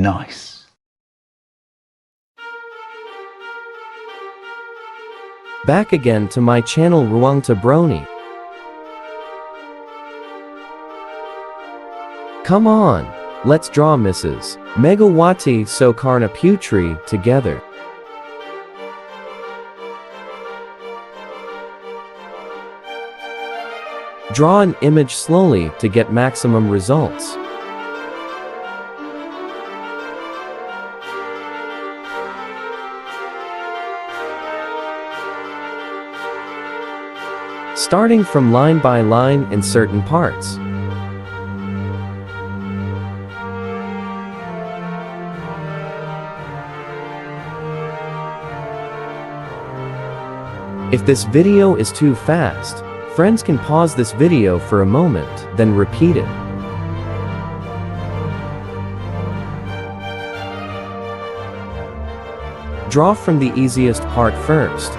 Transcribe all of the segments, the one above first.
Nice. Back again to my channel Ruangtabroni. Come on, let's draw Mrs. Megawati Soekarno Putri together. Draw an image slowly to get maximum results. Starting from line by line in certain parts. If this video is too fast, friends can pause this video for a moment, then repeat it. Draw from the easiest part first.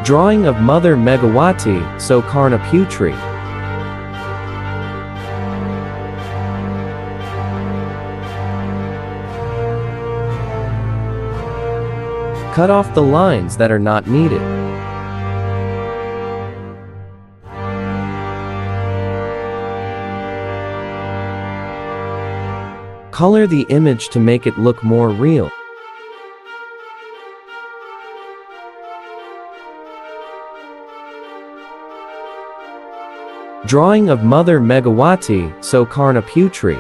Drawing of Mother Megawati Soekarno Putri. Cut off the lines that are not needed. Color the image to make it look more real. Drawing of Mother Megawati Soekarno Putri.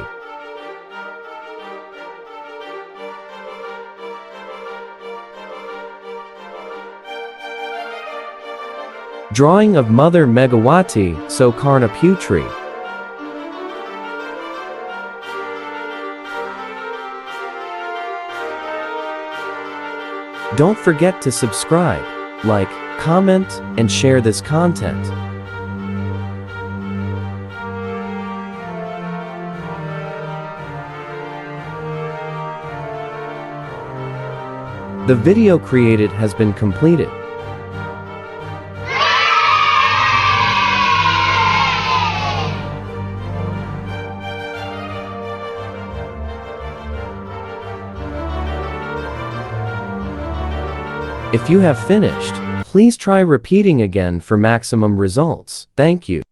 Drawing of Mother Megawati Soekarno Putri. Don't forget to subscribe, like, comment, and share this content. The video created has been completed. If you have finished, please try repeating again for maximum results. Thank you.